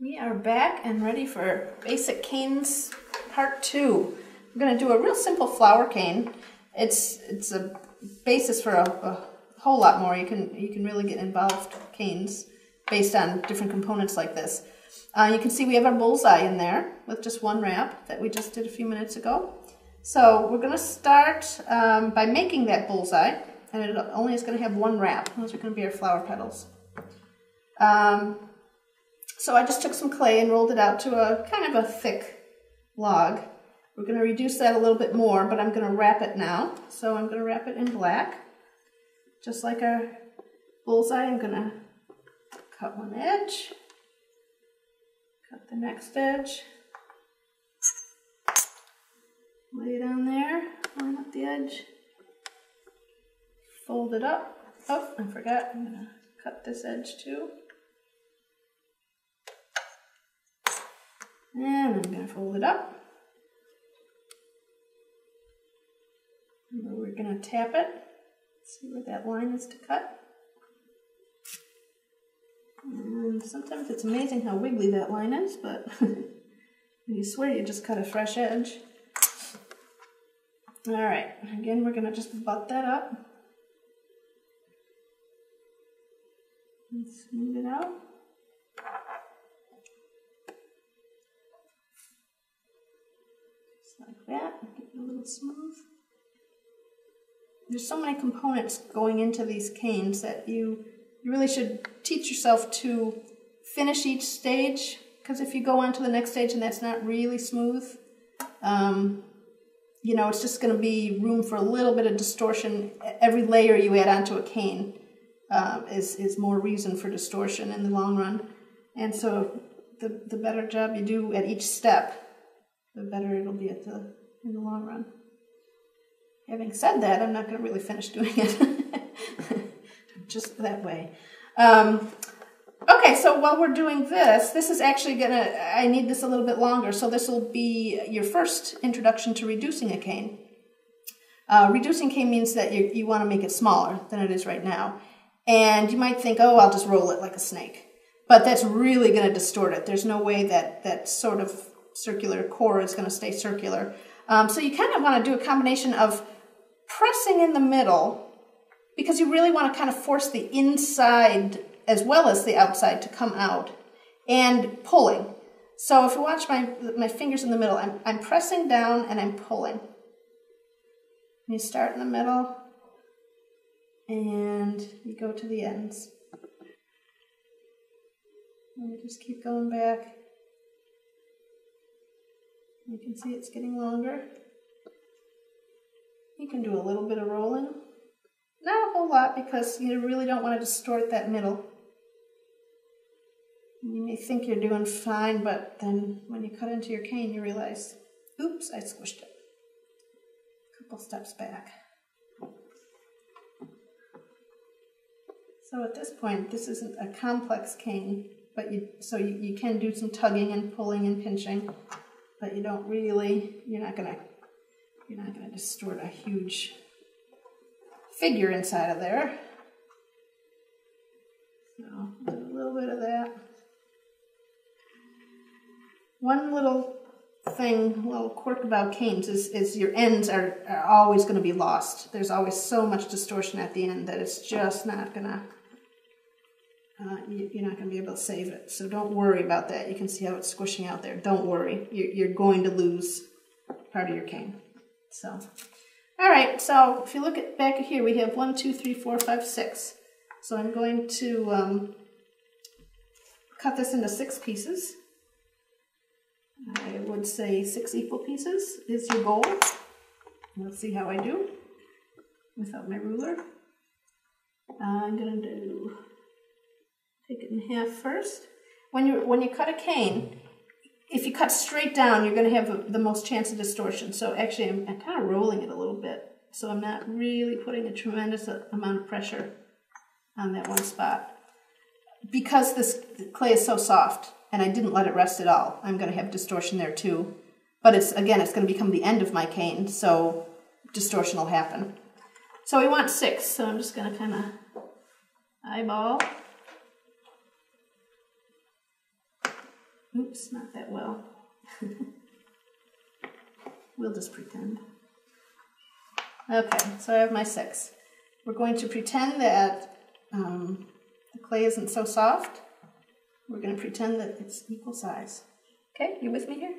We are back and ready for Basic Canes Part 2. We're going to do a real simple flower cane. It's a basis for a whole lot more. You can really get involved canes based on different components like this. You can see we have our bullseye in there with just one wrap that we just did a few minutes ago. So we're going to start by making that bullseye, and it only is going to have one wrap. Those are going to be our flower petals. So I just took some clay and rolled it out to a kind of a thick log. We're going to reduce that a little bit more, but I'm going to wrap it now. So I'm going to wrap it in black. Just like our bullseye, I'm going to cut one edge, cut the next edge, lay it on there, line up the edge, fold it up. Oh, I forgot, I'm going to cut this edge too. And I'm going to fold it up. And we're going to tap it. See where that line is to cut. And sometimes it's amazing how wiggly that line is, but you swear you just cut a fresh edge. Alright, again we're going to just butt that up. And smooth it out. Like that, get it a little smooth. There's so many components going into these canes that you really should teach yourself to finish each stage, because if you go on to the next stage and that's not really smooth, you know, it's just going to be room for a little bit of distortion. Every layer you add onto a cane is more reason for distortion in the long run. And so the better job you do at each step, the better it'll be in the long run. Having said that, I'm not going to really finish doing it just that way. Okay, so while we're doing this is actually I need this a little bit longer, so this will be your first introduction to reducing a cane. Reducing cane means that you want to make it smaller than it is right now. And you might think, oh, I'll just roll it like a snake. But that's really going to distort it. There's no way that sort of circular core is going to stay circular. So you kind of want to do a combination of pressing in the middle, because you really want to kind of force the inside as well as the outside to come out, and pulling. So if you watch my fingers in the middle, I'm pressing down and I'm pulling. You start in the middle and you go to the ends. And you just keep going back. You can see it's getting longer. You can do a little bit of rolling. Not a whole lot, because you really don't want to distort that middle. You may think you're doing fine, but then when you cut into your cane, you realize, oops, I squished it. A couple steps back. So at this point, this isn't a complex cane, but you can do some tugging and pulling and pinching. But you don't really, you're not gonna distort a huge figure inside of there. So a little bit of that. One little quirk about canes is your ends are always going to be lost. There's always so much distortion at the end that it's just not gonna, you're not going to be able to save it. So don't worry about that. You can see how it's squishing out there. Don't worry. You're going to lose part of your cane. So, all right. So if you look at back here, we have 1, 2, 3, 4, 5, 6. So I'm going to cut this into 6 pieces. I would say 6 equal pieces is your goal. Let's see how I do without my ruler. I'm going to take it in half first. When you cut a cane, if you cut straight down, you're going to have the most chance of distortion. So actually, I'm kind of rolling it a little bit, so I'm not really putting a tremendous amount of pressure on that one spot. Because this clay is so soft, and I didn't let it rest at all, I'm going to have distortion there too. But it's going to become the end of my cane, so distortion will happen. So we want 6, so I'm just going to kind of eyeball Oops, not that well. We'll just pretend. Okay, so I have my 6. We're going to pretend that the clay isn't so soft. We're going to pretend that it's equal size. Okay, you with me here?